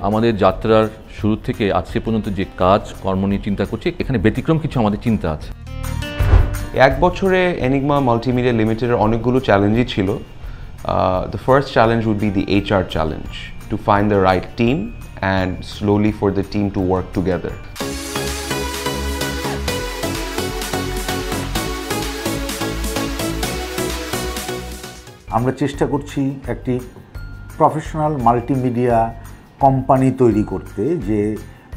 আমাদের যাত্রার শুরু থেকে আজকে পর্যন্ত যে কাজ কর্ম নিয়ে চিন্তা করছি, এখানে ব্যতিক্রম কিছু আমাদের চিন্তা আছে। এক বছরে এনিগমা মাল্টিমিডিয়া লিমিটেডের অনেকগুলো চ্যালেঞ্জই ছিল। The first challenge would be the HR challenge, to find the right team and slowly for the team to work together. আমরা চেষ্টা করছি একটি প্রফেশনাল মাল্টিমিডিয়া কোম্পানি তৈরি করতে, যে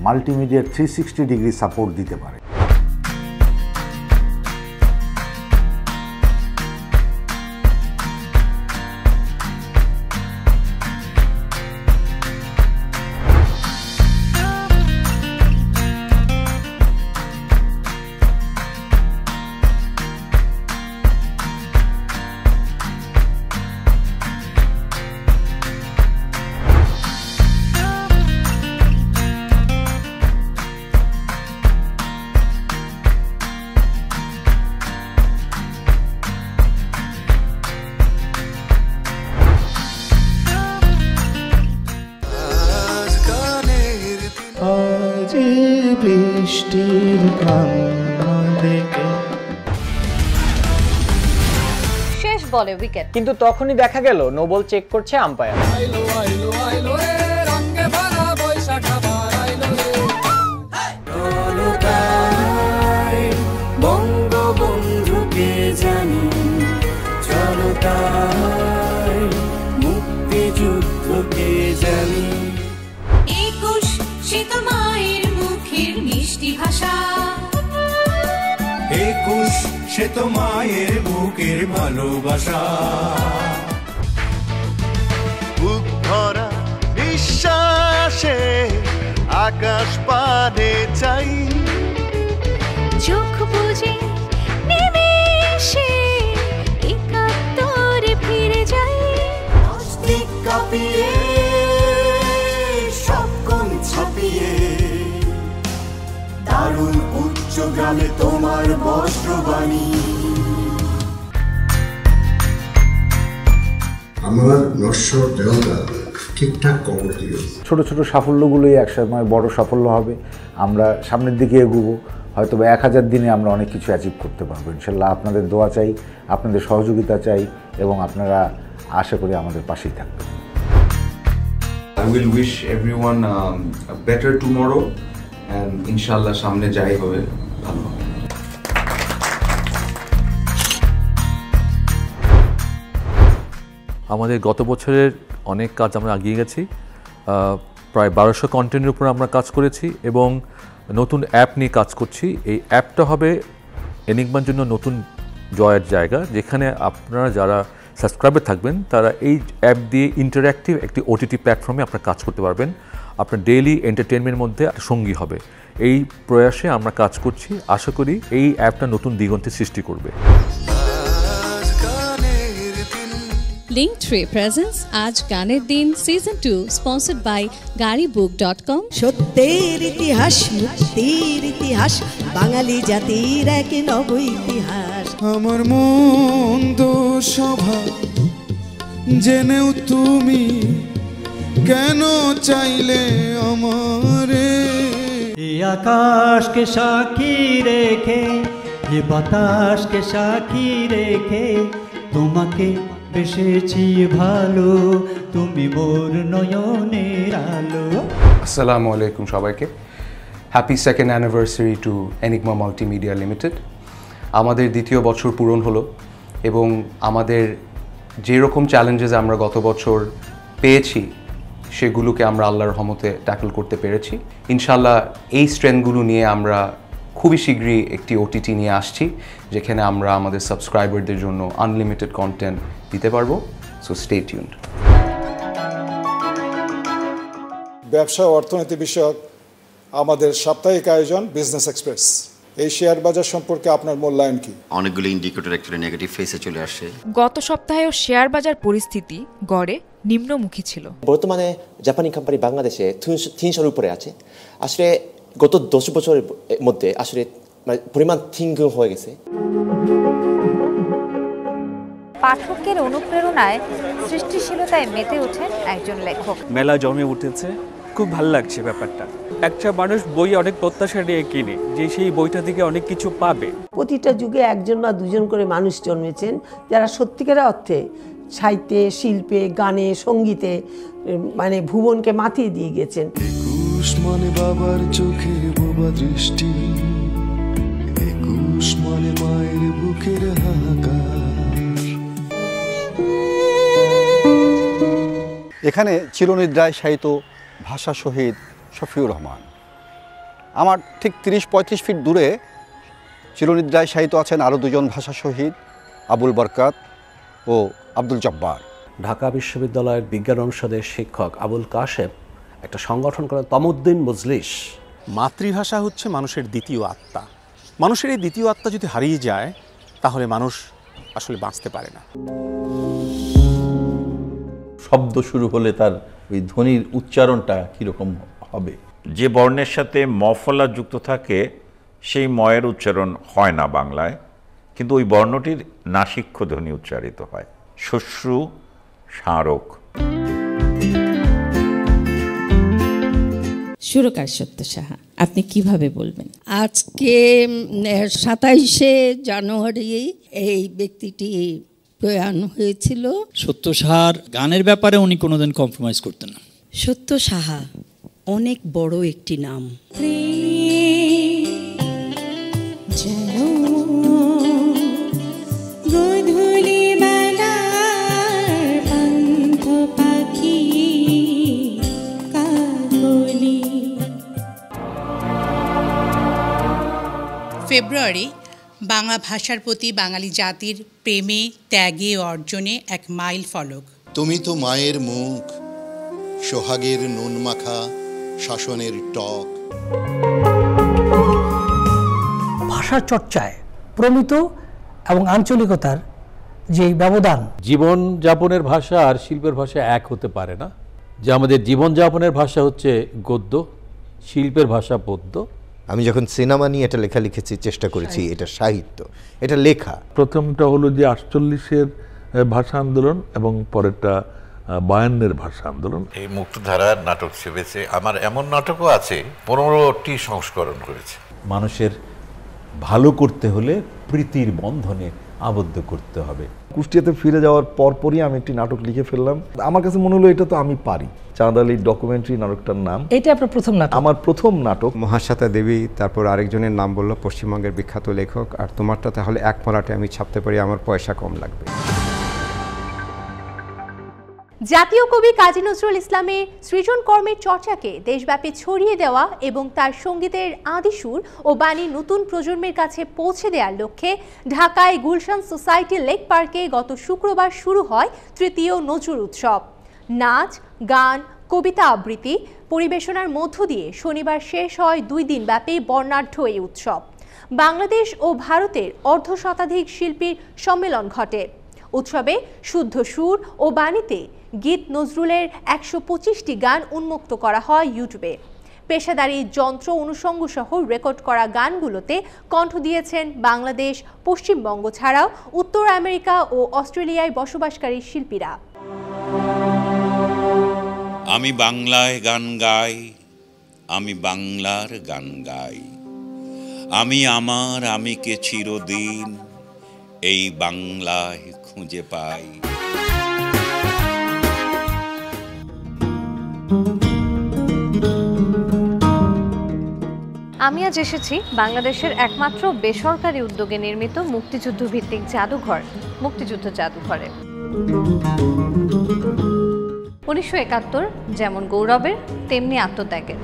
মাল্টিমিডিয়ার 360 ডিগ্রি সাপোর্ট দিতে পারে। শেষ বলে উইকেট, কিন্তু তখনই দেখা গেল নো বল চেক করছে আম্পায়ার। বঙ্গবন্ধুকে জানি, জনতার মুক্তিযুদ্ধকে জানি। 21 সে তো মায়ের মুখের মিষ্টি ভাষা, 21 সে তো মায়ের বুকের ভালোবাসা। বুক ভরা নিঃশ্বাসে আকাশ পানে চাই, চোখ বুঝে নিমেষে 71 ফিরে যাই। দিক কাঁপিয়ে সবকণ ছাপিয়ে দারুণ উচ্চ গ্রামে তোমার বস্ত্রবাণী। আমার নশ্বর দেওয়াটা ঠিকঠাক কবর দিও। ছোট ছোট সাফল্যগুলোই একসময় বড় সাফল্য হবে। আমরা সামনের দিকে এগোবো, হয়তো 1000 দিনে আমরা অনেক কিছু অ্যাচিভ করতে পারবো ইনশাল্লাহ। আপনাদের দোয়া চাই, আপনাদের সহযোগিতা চাই, এবং আপনারা আশা করি আমাদের পাশেই থাকবেন। I will wish everyone a better tomorrow and inshallah সামনে যাই হবে ভালো হবে। আমাদের গত বছরের অনেক কাজ আমরা এগিয়ে গেছি। প্রায় 1200 কন্টেন্টের উপর আমরা কাজ করেছি এবং নতুন অ্যাপ নিয়ে কাজ করছি। এই অ্যাপটা হবে এনিগমার জন্য নতুন জয়ের জায়গা, যেখানে আপনারা যারা সাবস্ক্রাইবার থাকবেন তারা এই অ্যাপ দিয়ে ইন্টারঅ্যাক্টিভ একটি ওটিটি প্ল্যাটফর্মে আপনারা কাজ করতে পারবেন। আপনার ডেইলি এন্টারটেনমেন্টের মধ্যে একটা সঙ্গী হবে। এই প্রয়াসে আমরা কাজ করছি। আশা করি এই অ্যাপটা নতুন দিগন্তের সৃষ্টি করবে। Linktree presents আজ গানের দিন সিজন 2 sponsored by garybook.com। সত্যের ইতিহাস, মুক্তির ইতিহাস, বাঙালি জাতির এক নব ইতিহাস। আমার মন্দ স্বভাব জেনেও তুমি কেন চাইলে আমারে? এই আকাশকে সাক্ষী রেখে, এ বাতাসকে সাক্ষী রেখে তোমাকে বেসেছি ভালো, তুমি মোর নয়নের আলো। আসসালামু আলাইকুম সবাইকে। Happy second anniversary two enigma multimedia limited. আমাদের দ্বিতীয় বছর পূরণ হলো এবং আমাদের যেরকম চ্যালেঞ্জেস আমরা গত বছর পেয়েছি সেগুলোকে আমরা আল্লাহর রহমতে ট্যাকল করতে পেরেছি। ইনশাল্লাহ এই স্ট্রেংথগুলো নিয়ে আমরা খুবই শীঘ্রই একটি ওটিটি নিয়ে আসছি, যেখানে আমরা আমাদের সাবস্ক্রাইবারদের জন্য আনলিমিটেড কন্টেন্ট দিতে পারবো। So stay tuned. ব্যবসা ও অর্থনীতি বিষয়ক আমাদের সাপ্তাহিক আয়োজন বিজনেস এক্সপ্রেস। এই শেয়ার বাজার সম্পর্কে আপনার মূল্যায়ন কি? অনেকগুলো ইন্ডিকেটর একটা নেগেটিভ ফেসে চলে আসে। গত সপ্তাহেও শেয়ার বাজার পরিস্থিতি গড়ে নিম্নমুখী ছিল। বর্তমানে জাপানি কোম্পানি বাংলাদেশে 300-র উপরে আছে। আসলে গত 10 বছরের মধ্যে আসলে পরিমাণ 3 গুণ হয়ে গেছে। পাঠকের অনুপ্রেরণায় সৃষ্টিশীলতায় মেতে ওঠেন একজন লেখক। মেলা জমে উঠেছে খুব ভালো লাগছে ব্যাপারটা। একটা মানুষ বই অনেক প্রত্যাশা নিয়ে কিনে যে সেই বইটা থেকে অনেক কিছু পাবে। প্রতিটা যুগে একজন বা দুজন করে মানুষ জন্মেছেন যারা সত্যিকার অর্থে সাহিত্যে, শিল্পে, গানে, সঙ্গীতে মানে ভুবনকে মাতিয়ে দিয়ে গেছেন। 21 মানে বাবার চোখে বোবা দৃষ্টি, 21 মানে মায়ের বুকের হাহাকার। এখানে চিরনিদ্রায় শায়িত ভাষা শহীদ শফিউর রহমান। আমার ঠিক 30-35 ফিট দূরে চিরনিদ্রায় শায়িত আছেন আরও দুজন ভাষা শহীদ, আবুল বরকাত ও আব্দুল জব্বার। ঢাকা বিশ্ববিদ্যালয়ের বিজ্ঞান অনুষদের শিক্ষক আবুল কাশেম একটা সংগঠন করেন তমুদ্দিন মজলিস। মাতৃভাষা হচ্ছে মানুষের দ্বিতীয় আত্মা। মানুষের এই দ্বিতীয় আত্মা যদি হারিয়ে যায় তাহলে মানুষ আসলে বাঁচতে পারে না। শব্দ শুরু হলে তার ওই ধ্বনির উচ্চারণটা কীরকম হবে? যে বর্ণের সাথে মফলা যুক্ত থাকে সেই ময়ের উচ্চারণ হয় না বাংলায়, কিন্তু ওই বর্ণটির নাসিক্য ধ্বনি উচ্চারিত হয়। শ্বশ্রু, স্মারক। সুরকার সত্য সাহা, আপনি কিভাবে বলবেন? আজকে 27শে জানুয়ারি এই ব্যক্তিটি প্রয়াণ হয়েছিল। সত্য সাহার গানের ব্যাপারে উনি কোনোদিন কম্প্রোমাইজ করতেন না। সত্য সাহা অনেক বড় একটি নাম। ফেব্রুয়ারি বাংলা ভাষার প্রতি বাঙালি জাতির প্রেমে, ত্যাগে ও অর্জনে এক মাইল ফলক। তুমি তো মায়ের মুখ, সোহাগের নুন মাখা শাসনের টক। ভাষার চর্চায় প্রমিত এবং আঞ্চলিকতার যে ব্যবধান, জীবন যাপনের ভাষা আর শিল্পের ভাষা এক হতে পারে না। যে আমাদের জীবন যাপনের ভাষা হচ্ছে গদ্য, শিল্পের ভাষা পদ্য। আমি যখন সিনেমা নিয়ে এটা লেখা লিখেছি, চেষ্টা করেছি এটা সাহিত্য, এটা লেখা। প্রথমটা হলো যে 48-এর ভাষা আন্দোলন এবং পরেরটা 52-এর ভাষা আন্দোলন। এই মুক্তধারার নাটক সেবেছে আমার এমন নাটকও আছে 15টি সংস্করণ করেছে। মানুষের ভালো করতে হলে প্রীতির বন্ধনে আবদ্ধ করতে হবে। কুষ্টিয়াতে ফিরে যাওয়ার পরপরই আমি একটি নাটক লিখে ফেললাম। আমার কাছে মনে হলো এটা তো আমি পারি। চাঁদ আলীর ডকুমেন্টারি নাটকটার নাম। এটা আপনার প্রথম নাটক? আমার প্রথম নাটক। মহাশ্বেতা দেবী, তারপর আরেকজনের নাম বললো পশ্চিমবঙ্গের বিখ্যাত লেখক। আর তোমারটা তাহলে এক মলাটে আমি ছাপতে পারি, আমার পয়সা কম লাগবে। জাতীয় কবি কাজী নজরুল ইসলামের সৃজন কর্মের চর্চাকে দেশব্যাপী ছড়িয়ে দেওয়া এবং তার সঙ্গীতের আদিসুর ও বাণী নতুন প্রজন্মের কাছে পৌঁছে দেওয়ার লক্ষ্যে ঢাকায় গুলশান সোসাইটি লেক পার্কে গত শুক্রবার শুরু হয় তৃতীয় নজরুল উৎসব। নাচ, গান, কবিতা আবৃত্তি, পরিবেশনার মধ্য দিয়ে শনিবার শেষ হয় 2 দিনব্যাপী বর্ণাঢ্য এই উৎসব। বাংলাদেশ ও ভারতের অর্ধশতাধিক শিল্পীর সম্মেলন ঘটে। উৎসবে শুদ্ধ সুর ও বাণীতে গীত নজরুলের 125টি গান উন্মুক্ত করা হয় ইউটিউবে। পেশাদারি যন্ত্র অনুষঙ্গ সহ রেকর্ড করা গানগুলোতে কণ্ঠ দিয়েছেন বাংলাদেশ, পশ্চিমবঙ্গ ছাড়াও উত্তর আমেরিকা ও অস্ট্রেলিয়ায় বসবাসকারী শিল্পীরা। আমি বাংলায় গান গাই, আমি বাংলার গান গাই, আমি আমার আমিকে চিরদিন এই বাংলায় খুঁজে পাই। আমি আজ এসেছি বাংলাদেশের একমাত্র বেসরকারি উদ্যোগে নির্মিত মুক্তিযুদ্ধ ভিত্তিক জাদুঘর মুক্তিযুদ্ধ জাদুঘরে। 1971 যেমন গৌরবের তেমনি আত্মত্যাগের।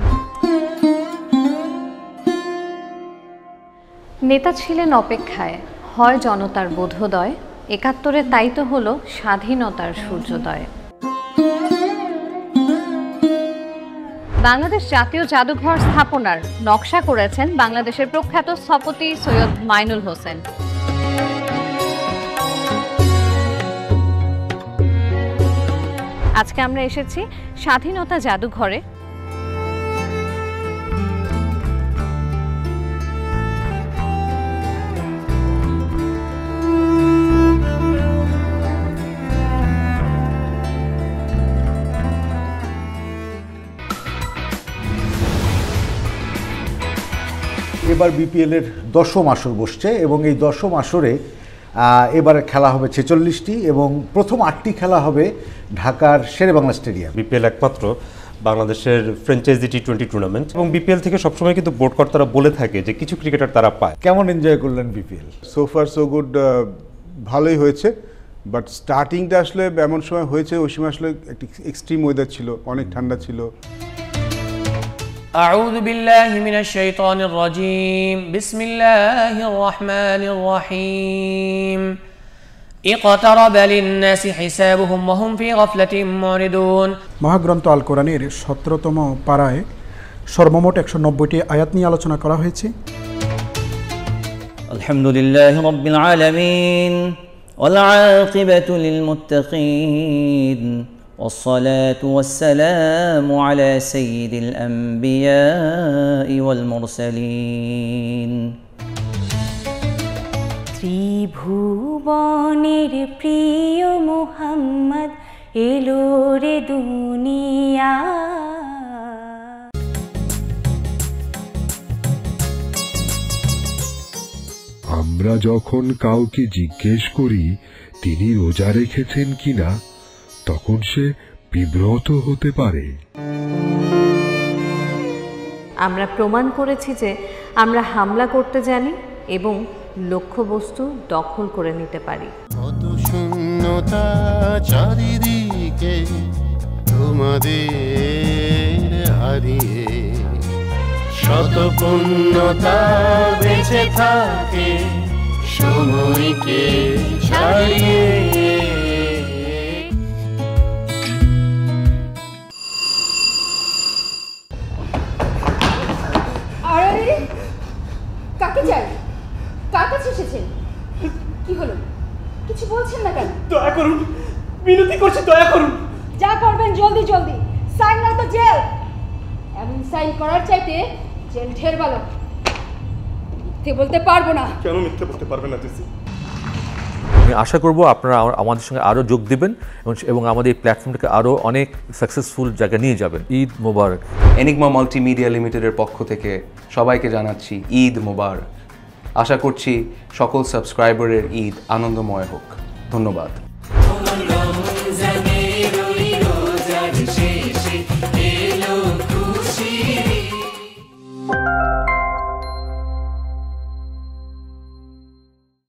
নেতা ছিলেন অপেক্ষায়, হয় জনতার বোধোদয়, 71-এ তাই তো হলো স্বাধীনতার সূর্যোদয়। বাংলাদেশ জাতীয় জাদুঘর স্থাপনার নকশা করেছেন বাংলাদেশের প্রখ্যাত স্থপতি সৈয়দ মাইনুল হোসেন। আজকে আমরা এসেছি স্বাধীনতা জাদুঘরে। এবার বিপিএলের 10ম আসর বসছে এবং এই 10ম আসরে এবার খেলা হবে 46টি এবং প্রথম 8টি খেলা হবে ঢাকার শেরেবাংলা স্টেডিয়াম। বিপিএল একমাত্র বাংলাদেশের ফ্র্যাঞ্চাইজি টি20 টুর্নামেন্ট এবং বিপিএল থেকে সবসময় কিন্তু বোর্ড কর্তারা বলে থাকে যে কিছু ক্রিকেটার তারা পায়। কেমন এনজয় করলেন BPL? So far so good, ভালোই হয়েছে, বাট স্টার্টিংটা আসলে এমন সময় হয়েছে, ওই সময় আসলে একটি এক্সট্রিম ওয়েদার ছিল, অনেক ঠান্ডা ছিল। أعوذ بالله من الشيطان الرجيم بسم الله الرحمن الرحيم اقترب للناس حسابهم وهم في غفلة معرضون মহাগ্রন্থ আল কোরআনের 17তম পারায় সর্বমোট 190টি আয়াত নিয়ে আলোচনা করা হয়েছে। আলহামদুলিল্লাহি রাব্বিল আলামিন ওয়াল আকিবাতু লিল মুত্তাকিন والصلاة والسلام على سيد الأنبياء والمرسلين ত্রিভুবনের প্রিয় মুহাম্মদ এলো রে দুনিয়া। আমরা যখন কাউকে জিজ্ঞেস করি তিনি রোজা রেখেছেন কিনা, তখন সে বিব্রত হতে পারে। আমরা প্রমাণ করেছি যে আমরা হামলা করতে জানি এবং লক্ষ্যবস্তু দখল করে নিতে পারি। কত শূন্যতা চারিদিকে তোমাদের হারিয়ে, শত পূর্ণতা বেঁচে থাকে সময়কে ছাড়িয়ে। কাকে চাই? কার কাছে এসেছেন? কি হলো? কিছু বলছেন না কেন? দয়া করুন, বিনতি করছি, দয়া করুন। যা করবেন জলদি জলদি, সাইন না তো জেল। এমন সাইন করার চাইতে জেল ঢের ভালো। মিথ্যে বলতে পারবো না। কেন মিথ্যে বলতে পারবে না দিদি? আমি আশা করব আপনারা আমাদের সঙ্গে আরও যোগ দিবেন এবং আমাদের এই প্ল্যাটফর্মটাকে আরও অনেক সাকসেসফুল জায়গায় নিয়ে যাবেন। ঈদ মোবারক। এনিগমা মাল্টিমিডিয়া লিমিটেডের পক্ষ থেকে সবাইকে জানাচ্ছি ঈদ মোবারক। আশা করছি সকল সাবস্ক্রাইবারের ঈদ আনন্দময় হোক। ধন্যবাদ।